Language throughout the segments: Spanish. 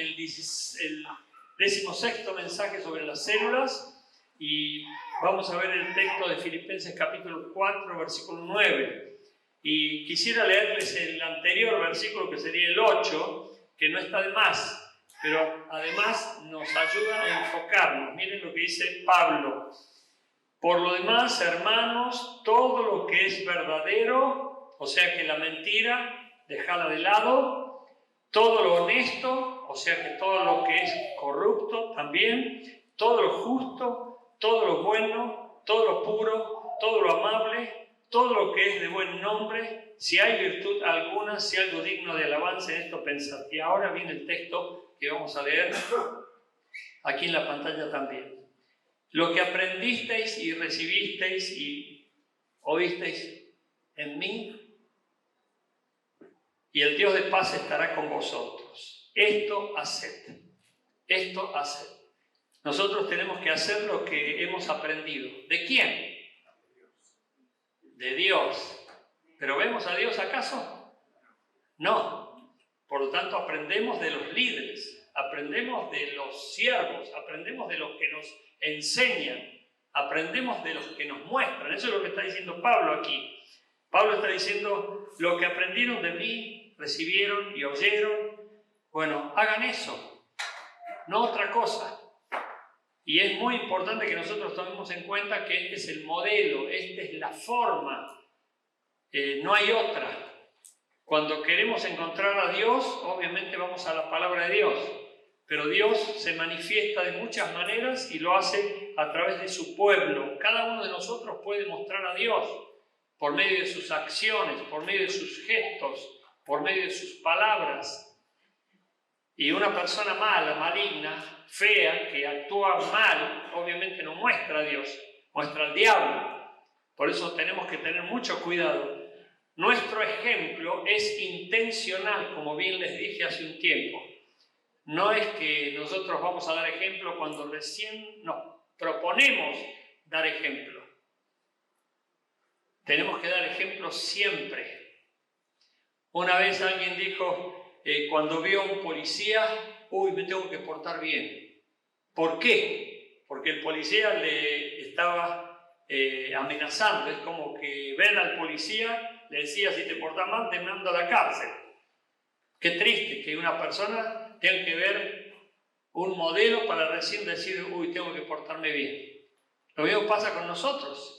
el 16º mensaje sobre las células y vamos a ver el texto de Filipenses capítulo 4, versículo 9. Y quisiera leerles el anterior versículo, que sería el 8, que no está de más, pero además nos ayuda a enfocarnos. Miren lo que dice Pablo. Por lo demás, hermanos, todo lo que es verdadero, o sea que la mentira, dejadla de lado, todo lo honesto, o sea que todo lo que es corrupto también, todo lo justo, todo lo bueno, todo lo puro, todo lo amable, todo lo que es de buen nombre, si hay virtud alguna, si algo digno de alabanza, en esto pensad. Y ahora viene el texto que vamos a leer aquí en la pantalla también. Lo que aprendisteis y recibisteis y oísteis en mí, y el Dios de paz estará con vosotros. Esto haced. Esto haced. Nosotros tenemos que hacer lo que hemos aprendido. ¿De quién? De Dios. ¿Pero vemos a Dios acaso? No. Por lo tanto, aprendemos de los líderes, aprendemos de los siervos, aprendemos de los que nos enseñan, aprendemos de los que nos muestran. Eso es lo que está diciendo Pablo aquí. Pablo está diciendo, lo que aprendieron de mí, recibieron y oyeron, bueno, hagan eso, no otra cosa. Y es muy importante que nosotros tomemos en cuenta que este es el modelo, esta es la forma, no hay otra. Cuando queremos encontrar a Dios, obviamente vamos a la palabra de Dios, pero Dios se manifiesta de muchas maneras y lo hace a través de su pueblo. Cada uno de nosotros puede mostrar a Dios por medio de sus acciones, por medio de sus gestos, por medio de sus palabras. Y una persona mala, maligna, fea, que actúa mal, obviamente no muestra a Dios, muestra al diablo. Por eso tenemos que tener mucho cuidado. Nuestro ejemplo es intencional, como bien les dije hace un tiempo. No es que nosotros vamos a dar ejemplo cuando recién nos proponemos dar ejemplo. Tenemos que dar ejemplo siempre. Una vez alguien dijo, cuando vio a un policía, me tengo que portar bien. ¿Por qué? Porque el policía le estaba amenazando. Es como que ven al policía, le decía, si te portas mal, te mando a la cárcel. Qué triste que una persona tenga que ver un modelo para recién decir, tengo que portarme bien. Lo mismo pasa con nosotros.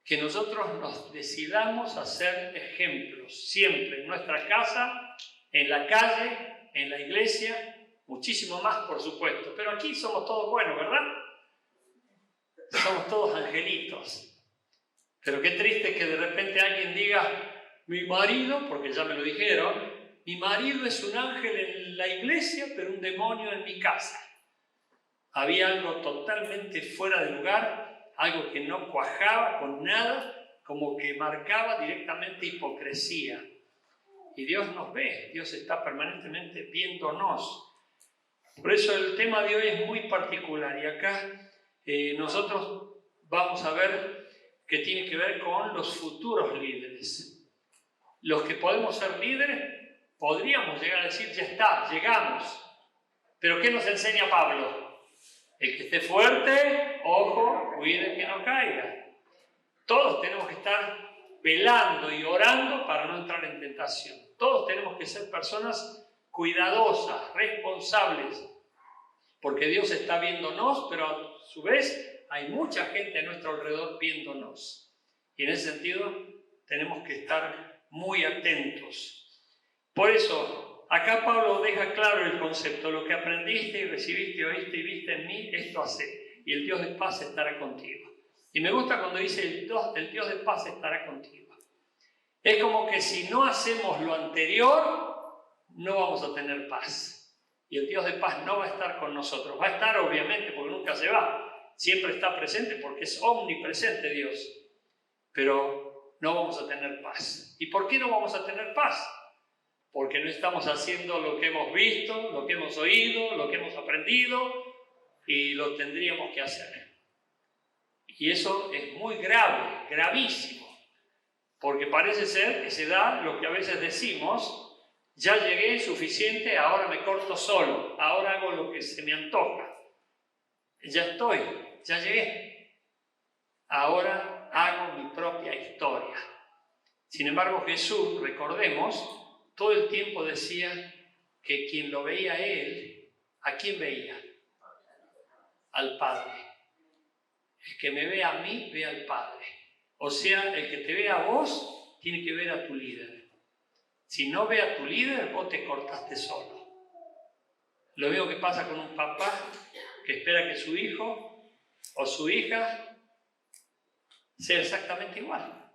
Que nosotros nos decidamos a ser ejemplos, siempre, en nuestra casa, en la calle, en la iglesia, muchísimo más, por supuesto. Pero aquí somos todos buenos, ¿verdad? Somos todos angelitos. Pero qué triste que de repente alguien diga, mi marido, porque ya me lo dijeron, mi marido es un ángel en la iglesia, pero un demonio en mi casa. Había algo totalmente fuera de lugar, algo que no cuajaba con nada, como que marcaba directamente hipocresía. Y Dios nos ve, Dios está permanentemente viéndonos. Por eso el tema de hoy es muy particular y acá nosotros vamos a ver que tiene que ver con los futuros líderes. Los que podemos ser líderes, podríamos llegar a decir, ya está, llegamos. Pero ¿qué nos enseña Pablo? El que esté fuerte, ojo, cuide que no caiga. Todos tenemos que estar velando y orando para no entrar en tentación. Todos tenemos que ser personas cuidadosas, responsables, porque Dios está viéndonos, pero a su vez hay mucha gente a nuestro alrededor viéndonos. Y en ese sentido tenemos que estar muy atentos. Por eso, acá Pablo deja claro el concepto, lo que aprendiste y recibiste, oíste y viste en mí, esto hace, y el Dios de paz estará contigo. Y me gusta cuando dice el Dios de paz estará contigo. Es como que si no hacemos lo anterior, no vamos a tener paz. Y el Dios de paz no va a estar con nosotros. Va a estar obviamente porque nunca se va. Siempre está presente porque es omnipresente Dios. Pero no vamos a tener paz. ¿Y por qué no vamos a tener paz? Porque no estamos haciendo lo que hemos visto, lo que hemos oído, lo que hemos aprendido y lo tendríamos que hacer. Y eso es muy grave, gravísimo, porque parece ser que se da lo que a veces decimos, Ya llegué, suficiente, ahora me corto solo, ahora hago lo que se me antoja. Ya estoy, ya llegué. Ahora hago mi propia historia. Sin embargo, Jesús, recordemos, todo el tiempo decía que quien lo veía a Él, ¿a quién veía? Al Padre. El que me ve a mí, ve al Padre. O sea, el que te ve a vos, tiene que ver a tu líder. Si no ve a tu líder, vos te cortaste solo. Lo mismo que pasa con un papá que espera que su hijo o su hija sea exactamente igual.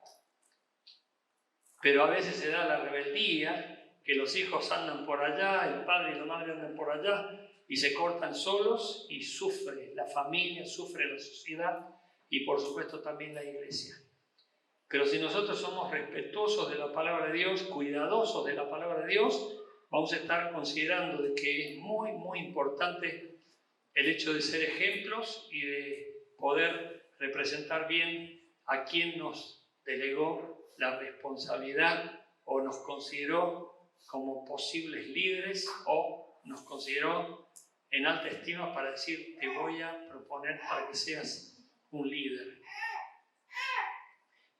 Pero a veces se da la rebeldía, que los hijos andan por allá, el padre y la madre andan por allá, y se cortan solos, y sufre la familia, sufre la sociedad, y por supuesto también la iglesia. Pero si nosotros somos respetuosos de la palabra de Dios, cuidadosos de la palabra de Dios, vamos a estar considerando de que es muy, muy importante el hecho de ser ejemplos y de poder representar bien a quien nos delegó la responsabilidad o nos consideró como posibles líderes o nos consideró en alta estima para decir, te voy a proponer para que seas un líder.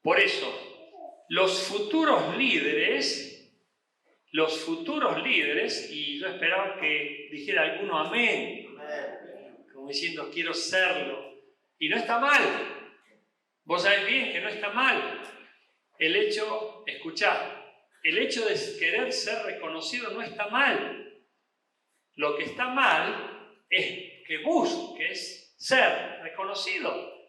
Por eso, los futuros líderes, y yo esperaba que dijera alguno amén, como diciendo quiero serlo, y no está mal, vos sabés bien que no está mal, el hecho de querer ser reconocido no está mal, lo que está mal es que busques ser reconocido.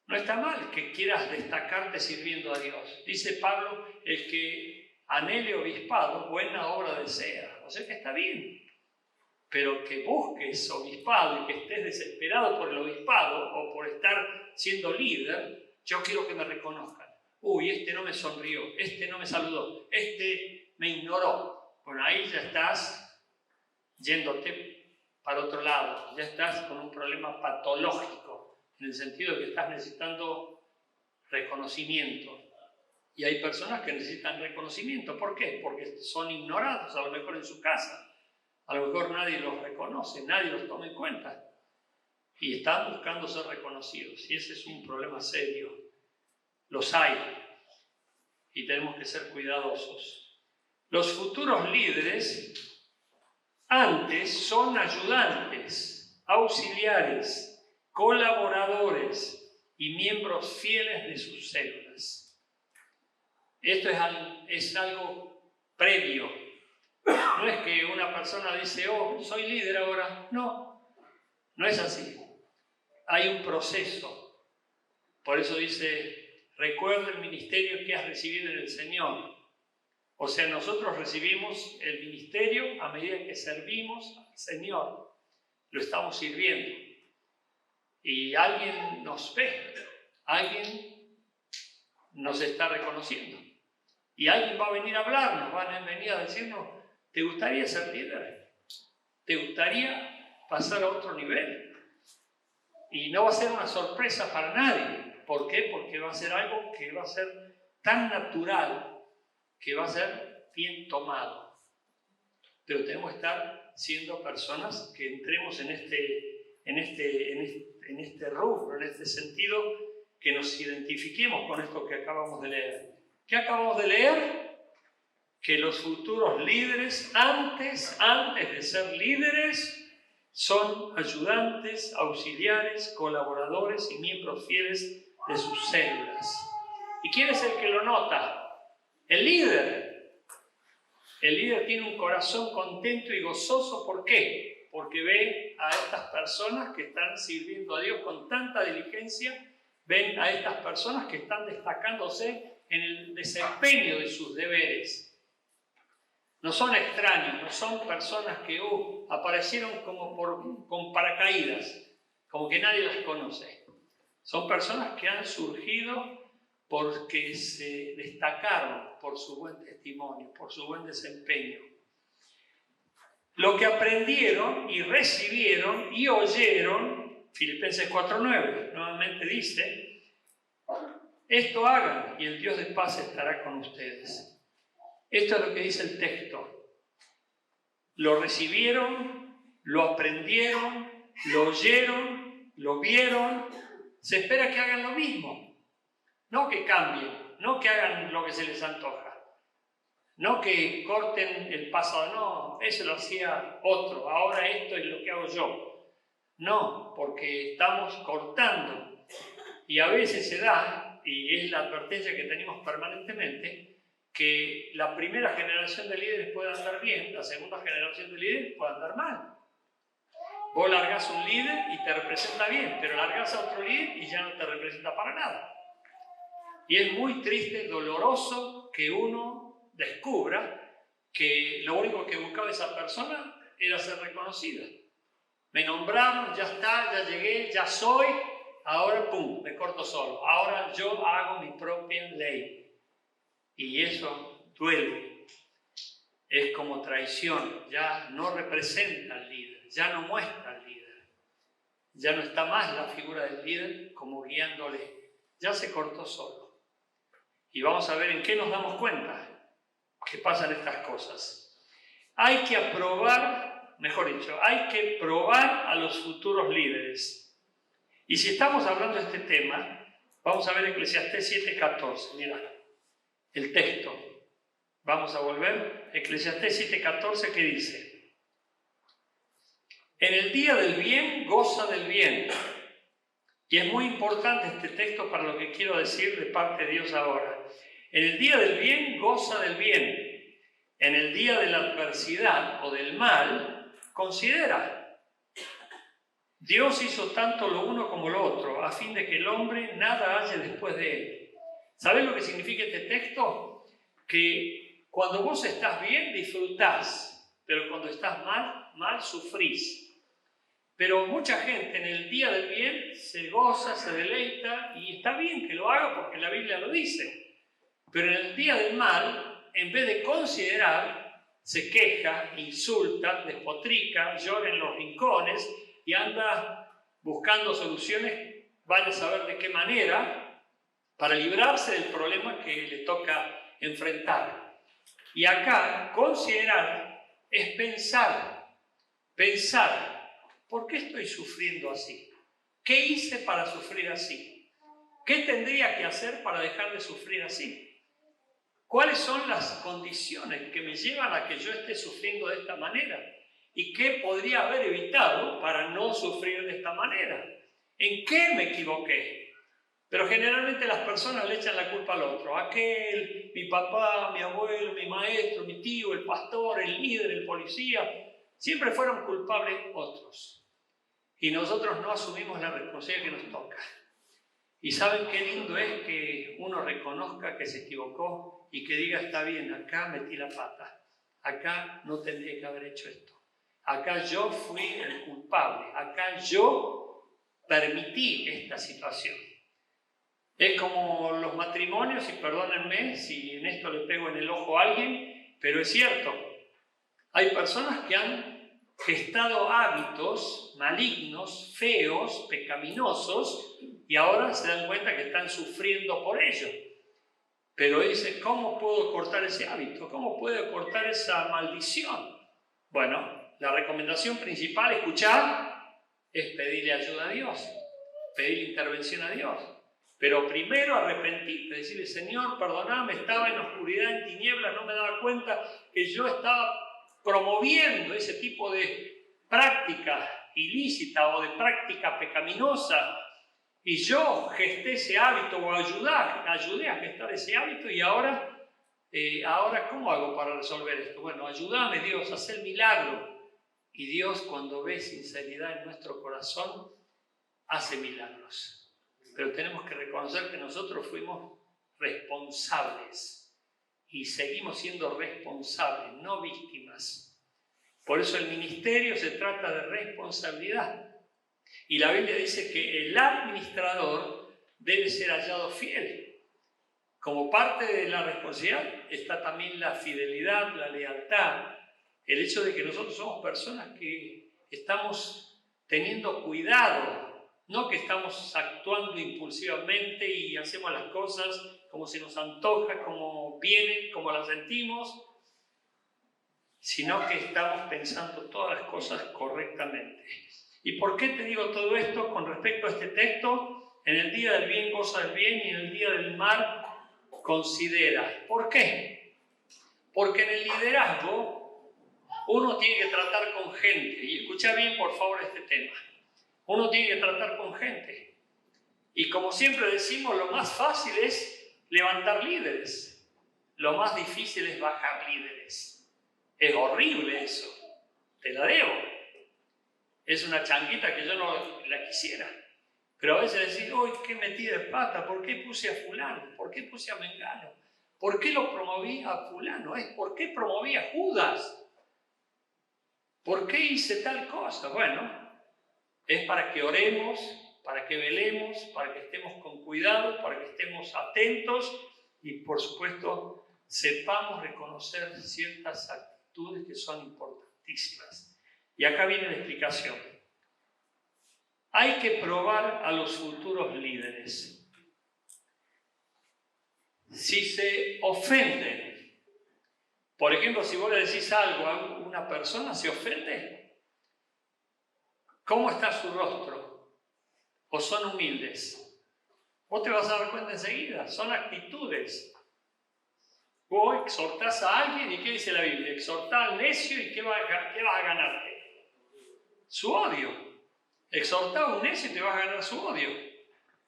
No está mal que quieras destacarte sirviendo a Dios. Dice Pablo, el que anhele obispado, buena obra desea. O sea que está bien. Pero que busques obispado y que estés desesperado por el obispado o por estar siendo líder, yo quiero que me reconozcan. Uy, este no me sonrió, este no me saludó, este me ignoró. Bueno, ahí ya estás yéndote para otro lado. Ya estás con un problema patológico. En el sentido de que estás necesitando reconocimiento. Y hay personas que necesitan reconocimiento. ¿Por qué? Porque son ignorados, a lo mejor en su casa. A lo mejor nadie los reconoce, nadie los toma en cuenta. Y están buscando ser reconocidos. Y ese es un problema serio. Los hay. Y tenemos que ser cuidadosos. Los futuros líderes antes son ayudantes, auxiliares, colaboradores y miembros fieles de sus células. Esto es algo previo. No es que una persona dice, oh, soy líder ahora. No, no es así. Hay un proceso. Por eso dice, recuerda el ministerio que has recibido en el Señor. O sea, nosotros recibimos el ministerio a medida que servimos al Señor. Lo estamos sirviendo. Y alguien nos ve, alguien nos está reconociendo. Y alguien va a venir a hablarnos, van a venir a decirnos, ¿te gustaría ser líder? ¿Te gustaría pasar a otro nivel? Y no va a ser una sorpresa para nadie. ¿Por qué? Porque va a ser algo que va a ser tan natural que va a ser bien tomado. Pero tenemos que estar siendo personas que entremos en este rubro, en este sentido, que nos identifiquemos con esto que acabamos de leer. ¿Qué acabamos de leer? Que los futuros líderes, antes de ser líderes, son ayudantes, auxiliares, colaboradores y miembros fieles de sus células. ¿Y quién es el que lo nota? El líder. El líder tiene un corazón contento y gozoso. ¿Por qué? Porque ve a estas personas que están sirviendo a Dios con tanta diligencia, ven a estas personas que están destacándose en el desempeño de sus deberes. No son extraños, no son personas que aparecieron como con paracaídas, como que nadie las conoce. Son personas que han surgido porque se destacaron por su buen testimonio, por su buen desempeño. Lo que aprendieron y recibieron y oyeron, Filipenses 4:9 nuevamente dice, esto hagan y el Dios de paz estará con ustedes. Esto es lo que dice el texto. Lo recibieron, lo aprendieron, lo oyeron, lo vieron. Se espera que hagan lo mismo. No que cambien, no que hagan lo que se les antoja. No que corten el pasado, no, eso lo hacía otro, ahora esto es lo que hago yo. No, porque estamos cortando. Y a veces se da, y es la advertencia que tenemos permanentemente, que la primera generación de líderes puede andar bien, la segunda generación de líderes puede andar mal. Vos largás un líder y te representa bien, pero largás a otro líder y ya no te representa para nada. Y es muy triste, doloroso que uno descubra que lo único que buscaba esa persona era ser reconocida. Me nombraron, ya está, ya llegué, ya soy, ahora pum, me corto solo. Ahora yo hago mi propia ley. Y eso duele. Es como traición, ya no representa al líder, ya no muestra al líder. Ya no está más la figura del líder como guiándole, ya se cortó solo. Y vamos a ver en qué nos damos cuenta que pasan estas cosas. Hay que aprobar, mejor dicho, hay que probar a los futuros líderes. Y si estamos hablando de este tema, vamos a ver Eclesiastés 7:14, mira, el texto. Vamos a volver, Eclesiastés 7:14, que dice: en el día del bien, goza del bien. Y es muy importante este texto para lo que quiero decir de parte de Dios ahora. En el día del bien, goza del bien. En el día de la adversidad o del mal, considera. Dios hizo tanto lo uno como lo otro, a fin de que el hombre nada halle después de él. ¿Sabes lo que significa este texto? Que cuando vos estás bien, disfrutás, pero cuando estás mal sufrís. Pero mucha gente en el día del bien se goza, se deleita, y está bien que lo haga porque la Biblia lo dice. Pero en el día del mal, en vez de considerar, se queja, insulta, despotrica, llora en los rincones y anda buscando soluciones, vaya a saber de qué manera, para librarse del problema que le toca enfrentar. Y acá, considerar es pensar, ¿por qué estoy sufriendo así? ¿Qué hice para sufrir así? ¿Qué tendría que hacer para dejar de sufrir así? ¿Cuáles son las condiciones que me llevan a que yo esté sufriendo de esta manera? ¿Y qué podría haber evitado para no sufrir de esta manera? ¿En qué me equivoqué? Pero generalmente las personas le echan la culpa al otro. Aquel, mi papá, mi abuelo, mi maestro, mi tío, el pastor, el líder, el policía. Siempre fueron culpables otros. Y nosotros no asumimos la responsabilidad que nos toca. Y ¿saben qué lindo es que uno reconozca que se equivocó y que diga, está bien, acá metí la pata. Acá no tendría que haber hecho esto. Acá yo fui el culpable. Acá yo permití esta situación. Es como los matrimonios, y perdónenme si en esto le pego en el ojo a alguien, pero es cierto. Hay personas que han gestado hábitos malignos, feos, pecaminosos, y ahora se dan cuenta que están sufriendo por ello. Pero dice, ¿cómo puedo cortar ese hábito? ¿Cómo puedo cortar esa maldición? Bueno, la recomendación principal, escuchar, es pedirle ayuda a Dios, pedir intervención a Dios. Pero primero arrepentirte, decirle, Señor, perdoname, estaba en oscuridad, en tinieblas, no me daba cuenta que yo estaba promoviendo ese tipo de práctica ilícita o de práctica pecaminosa, y yo gesté ese hábito o ayudé a gestar ese hábito, y ahora ¿cómo hago para resolver esto? Bueno, ayúdame Dios, haz el milagro. Y Dios, cuando ve sinceridad en nuestro corazón, hace milagros. Pero tenemos que reconocer que nosotros fuimos responsables y seguimos siendo responsables, no víctimas. Por eso el ministerio se trata de responsabilidad. Y la Biblia dice que el administrador debe ser hallado fiel. Como parte de la responsabilidad está también la fidelidad, la lealtad, el hecho de que nosotros somos personas que estamos teniendo cuidado. No que estamos actuando impulsivamente y hacemos las cosas como se nos antoja, como viene, como la sentimos, sino que estamos pensando todas las cosas correctamente. ¿Y por qué te digo todo esto con respecto a este texto? En el día del bien goza del bien y en el día del mal considera. ¿Por qué? Porque en el liderazgo uno tiene que tratar con gente. Y escucha bien, por favor, este tema. Uno tiene que tratar con gente. Y como siempre decimos, lo más fácil es levantar líderes. Lo más difícil es bajar líderes. Es horrible eso. Te la debo. Es una changuita que yo no la quisiera. Pero a veces decir, uy, qué metida de pata, ¿por qué puse a fulano? ¿Por qué puse a Mengano? ¿Por qué lo promoví a fulano? ¿Por qué promoví a Judas? ¿Por qué hice tal cosa? Bueno, es para que oremos, para que velemos, para que estemos con cuidado, para que estemos atentos y, por supuesto, sepamos reconocer ciertas actitudes que son importantísimas. Y acá viene la explicación. Hay que probar a los futuros líderes. Si se ofenden, por ejemplo, si vos le decís algo a una persona, ¿se ofende? ¿Cómo está su rostro? ¿O son humildes? Vos te vas a dar cuenta enseguida, son actitudes. Vos exhortás a alguien y ¿qué dice la Biblia? Exhortá al necio y ¿qué vas a ganarte? Su odio. Exhortá a un necio y te vas a ganar su odio.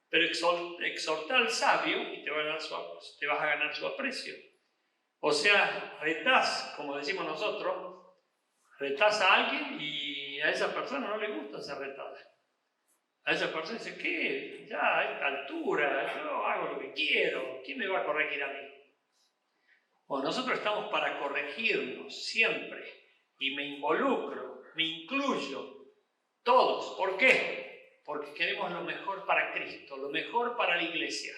Pero exhortá al sabio y te vas a ganar su aprecio. O sea, retás, como decimos nosotros, retás a alguien y a esa persona no le gusta ser retada. A esa persona dice, ¿qué? Ya a esta altura, yo hago lo que quiero, ¿quién me va a corregir a mí? Bueno, nosotros estamos para corregirnos siempre, y me involucro, me incluyo, todos. ¿Por qué? Porque queremos lo mejor para Cristo, lo mejor para la iglesia.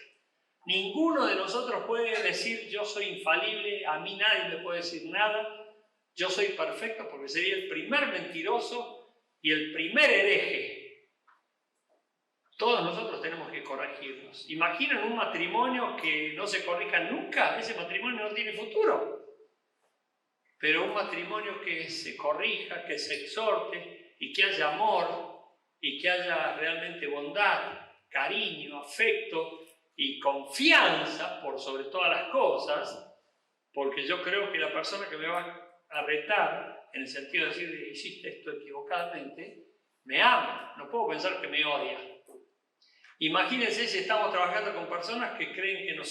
Ninguno de nosotros puede decir, yo soy infalible, a mí nadie me puede decir nada, yo soy perfecto, porque sería el primer mentiroso y el primer hereje. Todos nosotros tenemos que corregirnos. Imaginen un matrimonio que no se corrija nunca, ese matrimonio no tiene futuro. Pero un matrimonio que se corrija, que se exhorte y que haya amor y que haya realmente bondad, cariño, afecto y confianza por sobre todas las cosas, porque yo creo que la persona que me va a retar, en el sentido de decir, hiciste esto equivocadamente, me ama, no puedo pensar que me odia. Imagínense si estamos trabajando con personas que creen que lo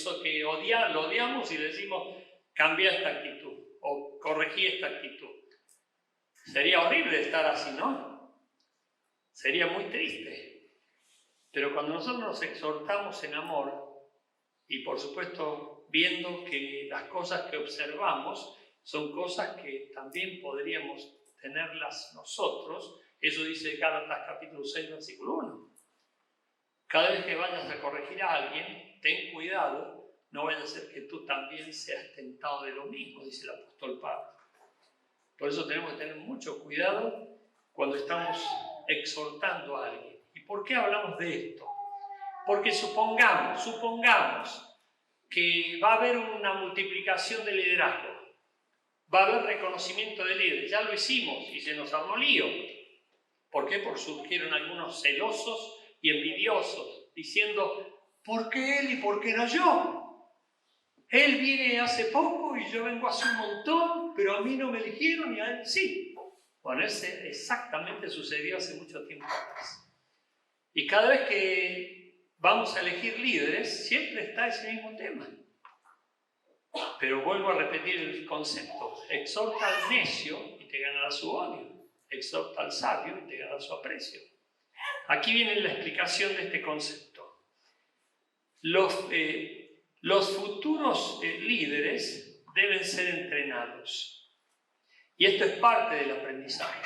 odiamos y le decimos, cambia esta actitud o corregí esta actitud. Sería horrible estar así, ¿no? Sería muy triste. Pero cuando nosotros nos exhortamos en amor y por supuesto viendo que las cosas que observamos son cosas que también podríamos tenerlas nosotros, eso dice Gálatas capítulo 6, versículo 1. Cada vez que vayas a corregir a alguien, ten cuidado, no vaya a ser que tú también seas tentado de lo mismo, dice el apóstol Pablo. Por eso tenemos que tener mucho cuidado cuando estamos exhortando a alguien. ¿Y por qué hablamos de esto? Porque supongamos que va a haber una multiplicación de liderazgo, va a haber reconocimiento de líderes, ya lo hicimos y se nos armó lío. ¿Por qué? Porque surgieron algunos celosos y envidiosos, diciendo, ¿por qué él y por qué no yo? Él viene hace poco y yo vengo hace un montón, pero a mí no me eligieron y a él sí. Bueno, ese exactamente sucedió hace mucho tiempo atrás. Y cada vez que vamos a elegir líderes, siempre está ese mismo tema. Pero vuelvo a repetir el concepto. Exhorta al necio y te ganará su odio. Exhorta al sabio y te ganará su aprecio. Aquí viene la explicación de este concepto. Los futuros líderes deben ser entrenados. Y esto es parte del aprendizaje.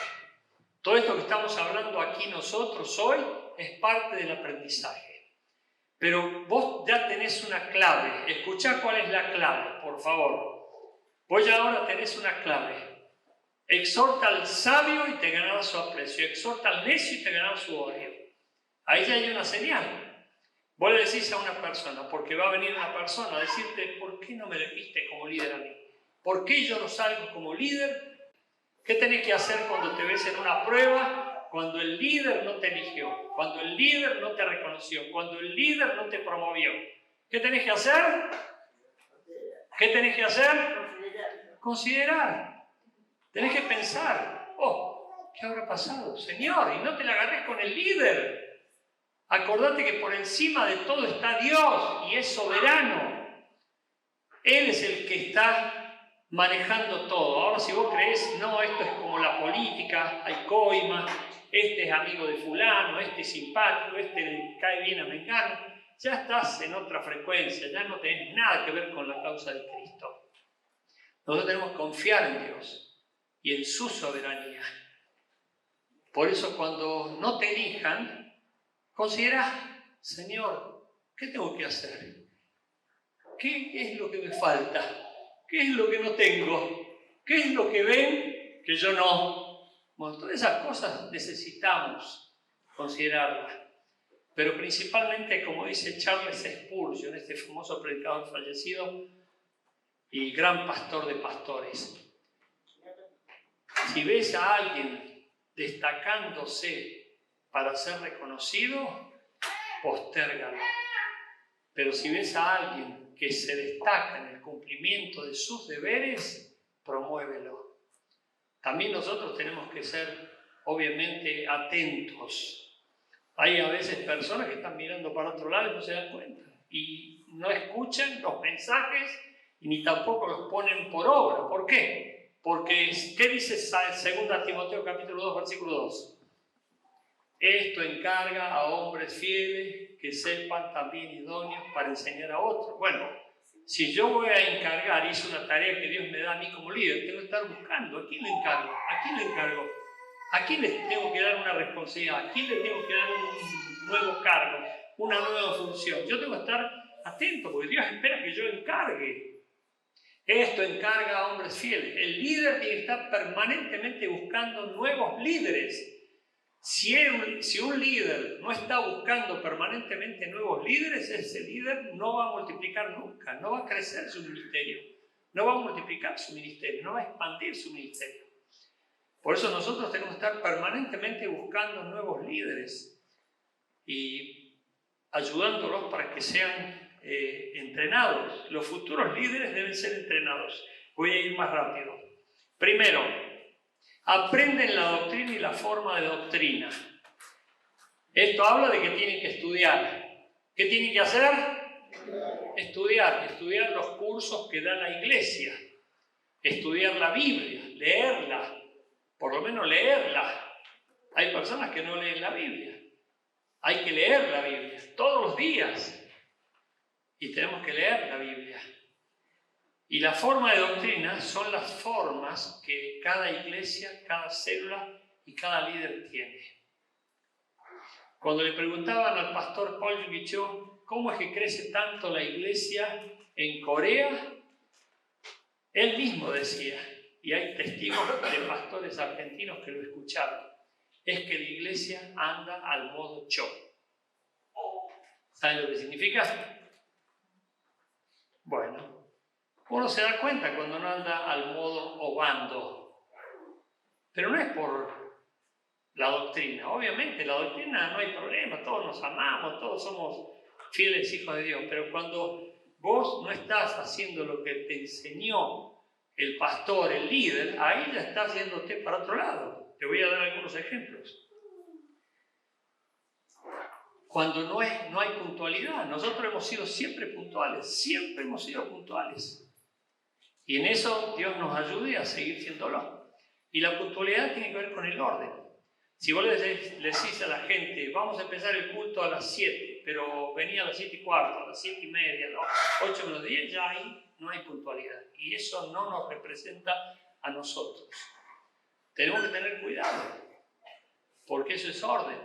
Todo esto que estamos hablando aquí nosotros hoy es parte del aprendizaje. Pero vos ya tenés una clave. Escuchá cuál es la clave, por favor. Vos ya ahora tenés una clave. Exhorta al sabio y te ganará su aprecio. Exhorta al necio y te ganará su odio. Ahí ya hay una señal. Vos le decís a una persona, porque va a venir una persona a decirte, ¿por qué no me elegiste como líder a mí? ¿Por qué yo no salgo como líder? ¿Qué tenés que hacer cuando te ves en una prueba? Cuando el líder no te eligió, cuando el líder no te reconoció, cuando el líder no te promovió. ¿Qué tenés que hacer? ¿Qué tenés que hacer? Considerar. Tenés que pensar, ¿qué habrá pasado? Señor, y no te la agarres con el líder. Acordate que por encima de todo está Dios y es soberano. Él es el que está manejando todo. Ahora, si vos creés, no, esto es como la política, hay coima, este es amigo de fulano, este es simpático, este le cae bien a mengano, ya estás en otra frecuencia, ya no tenés nada que ver con la causa de Cristo. Nosotros tenemos que confiar en Dios y en su soberanía. Por eso cuando no te elijan, considera, Señor, ¿qué tengo que hacer? ¿Qué es lo que me falta? ¿Qué es lo que no tengo? ¿Qué es lo que ven que yo no? Bueno, todas esas cosas necesitamos considerarlas. Pero principalmente, como dice Charles Spurgeon, este famoso predicador fallecido y gran pastor de pastores, si ves a alguien destacándose para ser reconocido, postérgalo. Pero si ves a alguien que se destaca en el cumplimiento de sus deberes, promuévelo. También nosotros tenemos que ser, obviamente, atentos. Hay a veces personas que están mirando para otro lado y no se dan cuenta. Y no escuchan los mensajes y ni tampoco los ponen por obra. ¿Por qué? Porque, ¿qué dice 2 Timoteo capítulo 2, versículo 2? Esto encarga a hombres fieles que sepan también idóneos para enseñar a otros. Bueno, si yo voy a encargar, hice una tarea que Dios me da a mí como líder, tengo que estar buscando, ¿a quién le encargo? ¿A quién le encargo? ¿A quién le tengo que dar una responsabilidad? ¿A quién le tengo que dar un nuevo cargo, una nueva función? Yo tengo que estar atento porque Dios espera que yo encargue. Esto encarga a hombres fieles. El líder tiene que estar permanentemente buscando nuevos líderes. Si un líder no está buscando permanentemente nuevos líderes, ese líder no va a multiplicar nunca, no va a crecer su ministerio, no va a multiplicar su ministerio, no va a expandir su ministerio. Por eso nosotros tenemos que estar permanentemente buscando nuevos líderes y ayudándolos para que sean entrenados. Los futuros líderes deben ser entrenados. Voy a ir más rápido. Primero, aprenden la doctrina y la forma de doctrina. Esto habla de que tienen que estudiar. ¿Qué tienen que hacer? Estudiar los cursos que da la iglesia. Estudiar la Biblia, leerla, por lo menos leerla. Hay personas que no leen la Biblia. Hay que leer la Biblia todos los días. Y tenemos que leer la Biblia. Y la forma de doctrina son las formas que cada iglesia, cada célula y cada líder tiene. Cuando le preguntaban al pastor Paul Guichot cómo es que crece tanto la iglesia en Corea, él mismo decía, y hay testigos de pastores argentinos que lo escucharon, es que la iglesia anda al modo Cho. ¿Saben lo que significa? Bueno, uno se da cuenta cuando no anda al modo obando. Pero no es por la doctrina. Obviamente, la doctrina no hay problema, todos nos amamos, todos somos fieles hijos de Dios. Pero cuando vos no estás haciendo lo que te enseñó el pastor, el líder, ahí ya estás yéndote para otro lado. Te voy a dar algunos ejemplos. Cuando no hay puntualidad, nosotros hemos sido siempre puntuales, siempre hemos sido puntuales. Y en eso Dios nos ayude a seguir siéndolo. Y la puntualidad tiene que ver con el orden. Si vos le decís a la gente, vamos a empezar el culto a las 7, pero venía a las 7:15, a las 7:30, a las 8:10, ya ahí no hay puntualidad. Y eso no nos representa a nosotros. Tenemos que tener cuidado, porque eso es orden.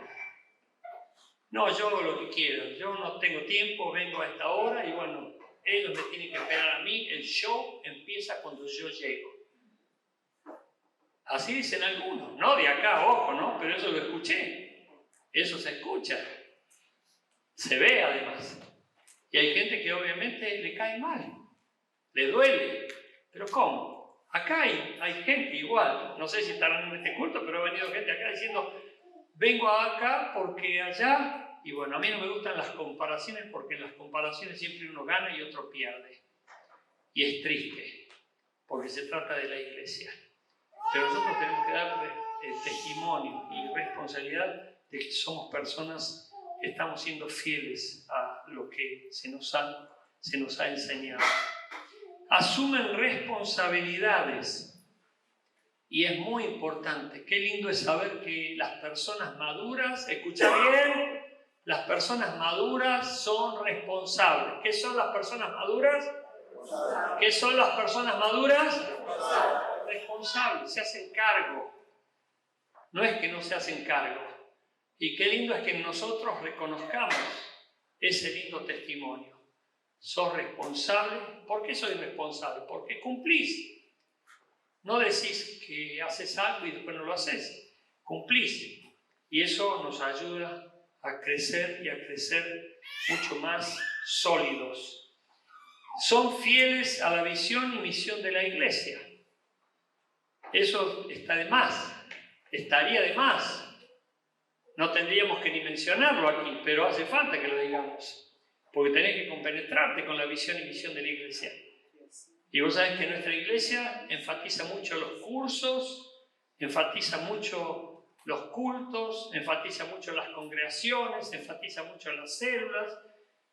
No, yo hago lo que quiero, yo no tengo tiempo, vengo a esta hora y bueno, ellos me tienen que esperar a mí, el show empieza cuando yo llego. Así dicen algunos, no de acá, ojo, ¿no? Pero eso lo escuché, eso se escucha. Se ve además. Y hay gente que obviamente le cae mal, le duele. ¿Pero cómo? Acá hay gente igual, no sé si estarán en este culto, pero ha venido gente acá diciendo, vengo acá porque allá, y bueno, a mí no me gustan las comparaciones porque en las comparaciones siempre uno gana y otro pierde. Y es triste, porque se trata de la iglesia. Pero nosotros tenemos que dar el testimonio y responsabilidad de que somos personas que estamos siendo fieles a lo que se nos ha enseñado. Asumen responsabilidades. Y es muy importante. Qué lindo es saber que las personas maduras, escucha bien, las personas maduras son responsables. ¿Qué son las personas maduras? ¿Qué son las personas maduras? Responsables, se hacen cargo. No es que no se hacen cargo. Y qué lindo es que nosotros reconozcamos ese lindo testimonio. ¿Sos responsable? ¿Por qué soy responsable? Porque cumplís. No decís que haces algo y después no lo haces. Cumplís. Y eso nos ayuda a crecer y a crecer mucho más sólidos. Son fieles a la visión y misión de la iglesia. Eso está de más. Estaría de más. No tendríamos que ni mencionarlo aquí, pero hace falta que lo digamos. Porque tenés que compenetrarte con la visión y misión de la iglesia. Y vos sabés que nuestra iglesia enfatiza mucho los cursos, enfatiza mucho los cultos, enfatiza mucho las congregaciones, enfatiza mucho las células.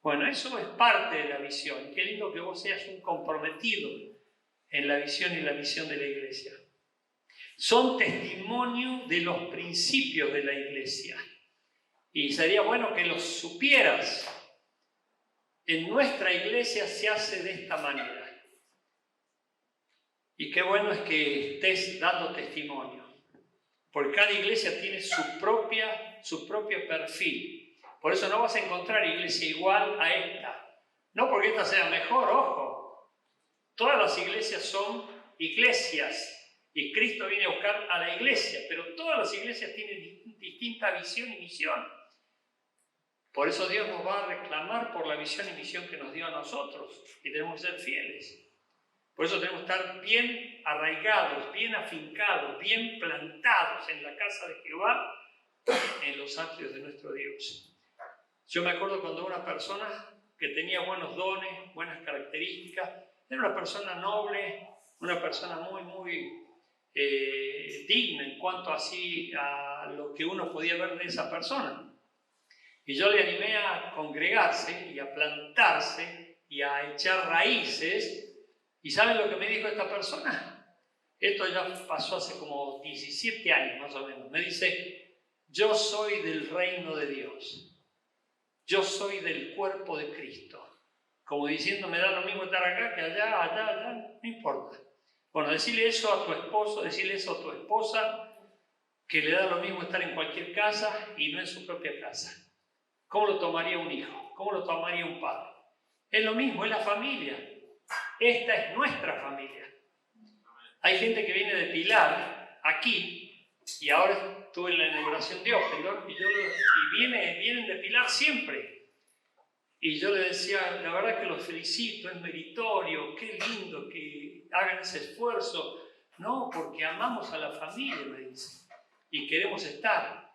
Bueno, eso es parte de la visión. Qué lindo que vos seas un comprometido en la visión y la misión de la iglesia. Son testimonio de los principios de la iglesia. Y sería bueno que los supieras. En nuestra iglesia se hace de esta manera. Y qué bueno es que estés dando testimonio, porque cada iglesia tiene su propio perfil. Por eso no vas a encontrar iglesia igual a esta. No porque esta sea mejor, ojo. Todas las iglesias son iglesias y Cristo viene a buscar a la iglesia, pero todas las iglesias tienen distinta visión y misión. Por eso Dios nos va a reclamar por la visión y misión que nos dio a nosotros y tenemos que ser fieles. Por eso tenemos que estar bien arraigados, bien afincados, bien plantados en la casa de Jehová, en los atrios de nuestro Dios. Yo me acuerdo cuando una persona que tenía buenos dones, buenas características, era una persona noble, una persona muy digna en cuanto así a lo que uno podía ver de esa persona. Y yo le animé a congregarse y a plantarse y a echar raíces. ¿Y saben lo que me dijo esta persona? Esto ya pasó hace como 17 años más o menos. Me dice, yo soy del reino de Dios. Yo soy del cuerpo de Cristo. Como diciendo, me da lo mismo estar acá que allá, no importa. Bueno, decirle eso a tu esposo, decirle eso a tu esposa, que le da lo mismo estar en cualquier casa y no en su propia casa. ¿Cómo lo tomaría un hijo? ¿Cómo lo tomaría un padre? Es lo mismo, es la familia. Esta es nuestra familia. Hay gente que viene de Pilar aquí y ahora estuve en la inauguración de Open y vienen de Pilar siempre. Y yo le decía, la verdad que los felicito, es meritorio, qué lindo que hagan ese esfuerzo. No, porque amamos a la familia, me dice, y queremos estar.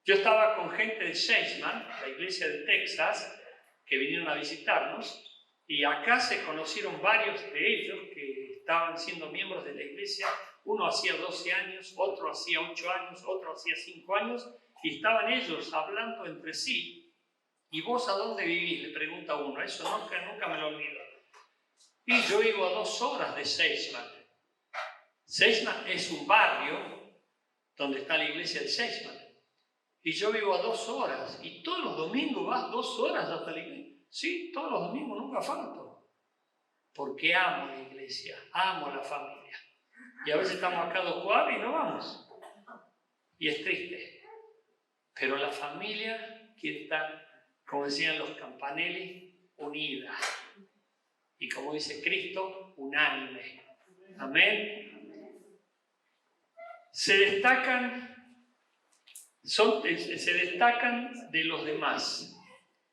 Yo estaba con gente de Seisman, la iglesia de Texas, que vinieron a visitarnos. Y acá se conocieron varios de ellos que estaban siendo miembros de la iglesia. Uno hacía 12 años, otro hacía 8 años, otro hacía 5 años. Y estaban ellos hablando entre sí. ¿Y vos a dónde vivís? Le pregunta uno. Eso nunca me lo olvido. Y yo vivo a 2 horas de Seisman. Seisman es un barrio donde está la iglesia de Seisman. Y yo vivo a 2 horas. Y todos los domingos vas 2 horas hasta la iglesia. Sí, todos los domingos, nunca falto. Porque amo la iglesia, amo la familia. Y a veces estamos acá 2 cuadras y no vamos. Y es triste. Pero la familia quiere estar, como decían los Campanelli, unida. Y como dice Cristo, unánime. Amén. Se destacan de los demás.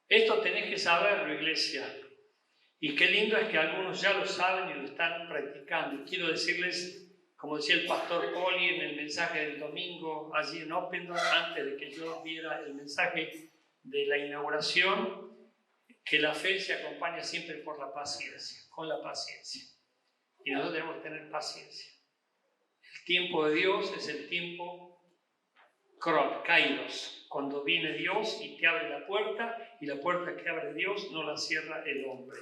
Esto tenés que saberlo, iglesia. Y qué lindo es que algunos ya lo saben y lo están practicando. Y quiero decirles, como decía el pastor Poli en el mensaje del domingo allí en Opendorf, antes de que yo viera el mensaje de la inauguración, que la fe se acompaña siempre por la paciencia, con la paciencia. Y nosotros tenemos que tener paciencia. El tiempo de Dios es el tiempo Kairos, cuando viene Dios y te abre la puerta, y la puerta que abre Dios no la cierra el hombre.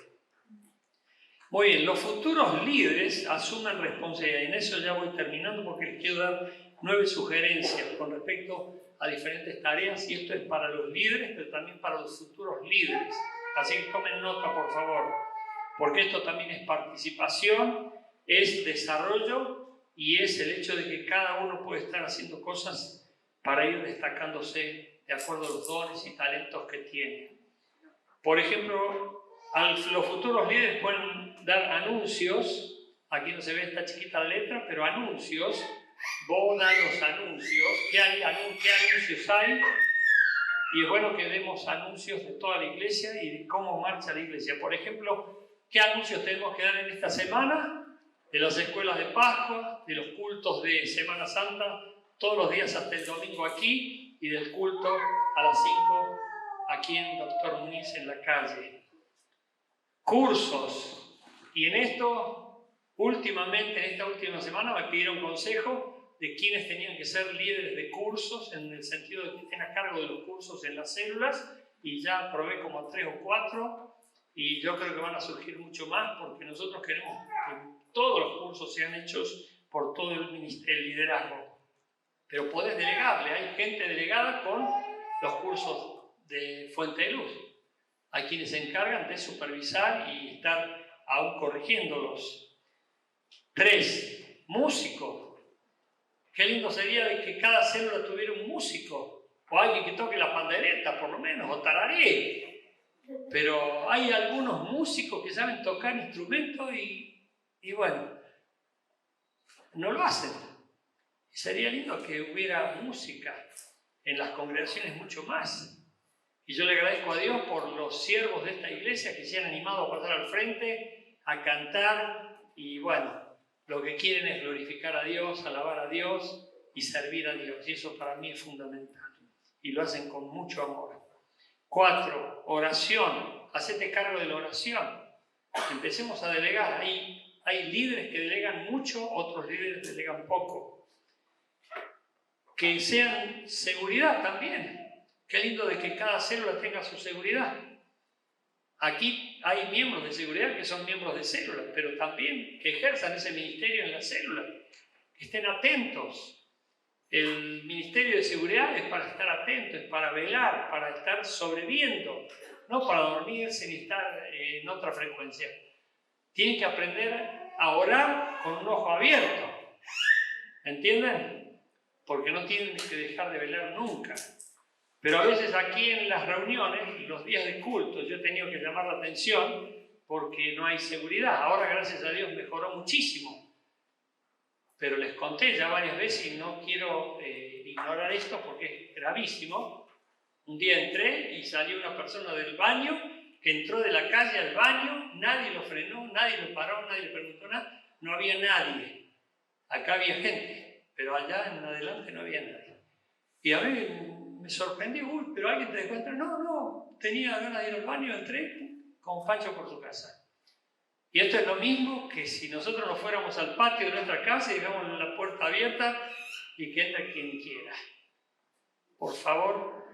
Muy bien, los futuros líderes asumen responsabilidad. Y en eso ya voy terminando porque les quiero dar 9 sugerencias con respecto a diferentes tareas, y esto es para los líderes, pero también para los futuros líderes. Así que tomen nota, por favor, porque esto también es participación, es desarrollo y es el hecho de que cada uno puede estar haciendo cosas para ir destacándose de acuerdo a los dones y talentos que tiene. Por ejemplo, los futuros líderes pueden dar anuncios. Aquí no se ve esta chiquita letra, pero anuncios. Vos das los anuncios. ¿Qué anuncios hay? Y es bueno que demos anuncios de toda la iglesia y de cómo marcha la iglesia. Por ejemplo, ¿qué anuncios tenemos que dar en esta semana? De las escuelas de Pascua, de los cultos de Semana Santa, todos los días hasta el domingo aquí, y del culto a las 5 aquí en Dr. Muniz en la calle. Cursos. Y en esto, últimamente, en esta última semana, me pidieron consejo de quiénes tenían que ser líderes de cursos, en el sentido de que estén a cargo de los cursos en las células, y ya probé como 3 o 4, y yo creo que van a surgir mucho más, porque nosotros queremos que todos los cursos sean hechos por todo el liderazgo. Pero podés delegarle, hay gente delegada con los cursos de Fuente de Luz. Hay quienes se encargan de supervisar y estar aún corrigiéndolos. 3, músico. Qué lindo sería de que cada célula tuviera un músico, o alguien que toque la pandereta por lo menos, o tararee. Pero hay algunos músicos que saben tocar instrumentos y bueno, no lo hacen. Y sería lindo que hubiera música en las congregaciones mucho más. Y yo le agradezco a Dios por los siervos de esta iglesia que se han animado a pasar al frente, a cantar, y bueno, lo que quieren es glorificar a Dios, alabar a Dios y servir a Dios. Y eso para mí es fundamental. Y lo hacen con mucho amor. 4, oración. Hacete cargo de la oración. Empecemos a delegar. Hay líderes que delegan mucho, otros líderes delegan poco. Que sean seguridad también. Qué lindo de que cada célula tenga su seguridad. Aquí hay miembros de seguridad que son miembros de célula, pero también que ejerzan ese ministerio en la célula, que estén atentos. El ministerio de seguridad es para estar atentos, es para velar, para estar sobreviviendo, no para dormirse ni estar en otra frecuencia. Tienen que aprender a orar con un ojo abierto. ¿Entienden? Porque no tienen que dejar de velar nunca. Pero a veces aquí en las reuniones y los días de culto yo he tenido que llamar la atención porque no hay seguridad. Ahora, gracias a Dios, mejoró muchísimo. Pero les conté ya varias veces y no quiero ignorar esto porque es gravísimo. Un día entré y salió una persona del baño que entró de la calle al baño, nadie lo frenó, nadie lo paró, nadie le preguntó nada, no había nadie. Acá había gente, pero allá en adelante no había nadie. Y a mí me sorprendió, pero alguien te encuentra, no, tenía ganas de ir al baño, entré con Pancho por su casa. Y esto es lo mismo que si nosotros nos fuéramos al patio de nuestra casa y dejamos la puerta abierta y que entre quien quiera. Por favor,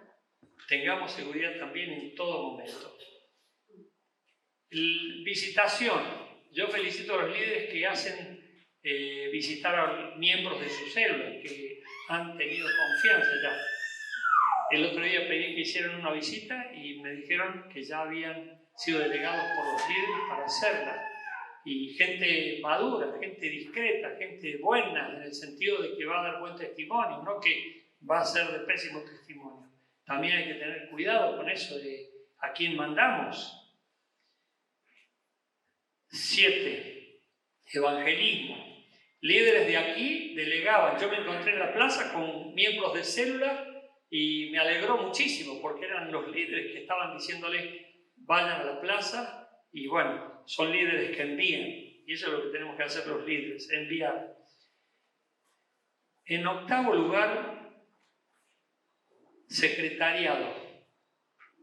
tengamos seguridad también en todo momento. Visitación. Yo felicito a los líderes que hacen visitar a miembros de su célula, que han tenido confianza ya. El otro día pedí que hicieran una visita y me dijeron que ya habían sido delegados por los líderes para hacerla. Y gente madura, gente discreta, gente buena, en el sentido de que va a dar buen testimonio, no que va a ser de pésimo testimonio. También hay que tener cuidado con eso de a quién mandamos. 7. Evangelismo. Líderes de aquí delegaban. Yo me encontré en la plaza con miembros de célula Y me alegró muchísimo porque eran los líderes que estaban diciéndole vayan a la plaza y bueno, son líderes que envían y eso es lo que tenemos que hacer los líderes, enviar. En octavo lugar, secretariado.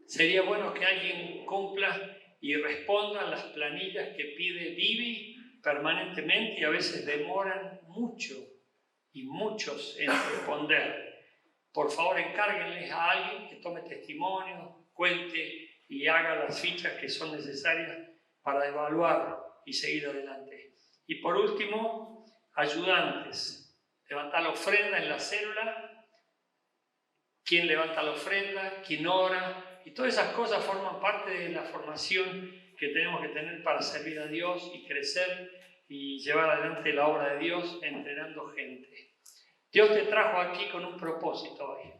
Sería bueno que alguien cumpla y responda a las planillas que pide Vivi permanentemente y a veces demoran mucho y muchos en responder. Por favor, encárguenles a alguien que tome testimonio, cuente y haga las fichas que son necesarias para evaluar y seguir adelante. Y por último, ayudantes. Levantar la ofrenda en la célula. ¿Quién levanta la ofrenda? ¿Quién ora? Y todas esas cosas forman parte de la formación que tenemos que tener para servir a Dios y crecer y llevar adelante la obra de Dios entrenando gente. Dios te trajo aquí con un propósito hoy,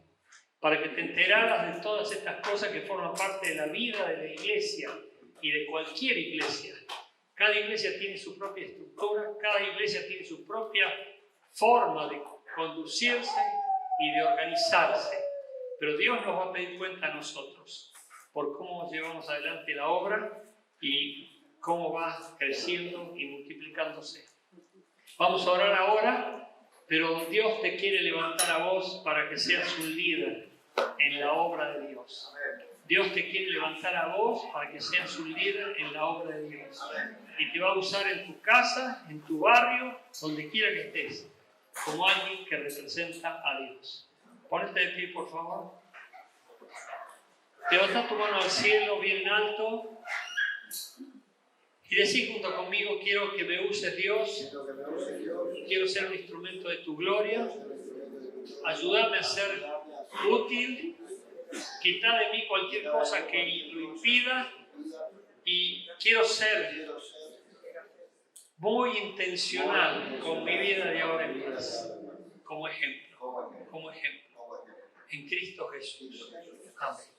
para que te enteraras de todas estas cosas que forman parte de la vida de la iglesia y de cualquier iglesia. Cada iglesia tiene su propia estructura, cada iglesia tiene su propia forma de conducirse y de organizarse. Pero Dios nos va a pedir cuenta a nosotros por cómo llevamos adelante la obra y cómo va creciendo y multiplicándose. Vamos a orar ahora. Pero Dios te quiere levantar a vos para que seas un líder en la obra de Dios. Dios te quiere levantar a vos para que seas un líder en la obra de Dios. Y te va a usar en tu casa, en tu barrio, donde quiera que estés, como alguien que representa a Dios. Ponete de pie, por favor. Levanta tu mano al cielo bien alto. Y decís junto conmigo, quiero que me uses Dios, quiero ser un instrumento de tu gloria, ayúdame a ser útil, quita de mí cualquier cosa que lo impida y quiero ser muy intencional con mi vida de ahora en más, como ejemplo, en Cristo Jesús. Amén.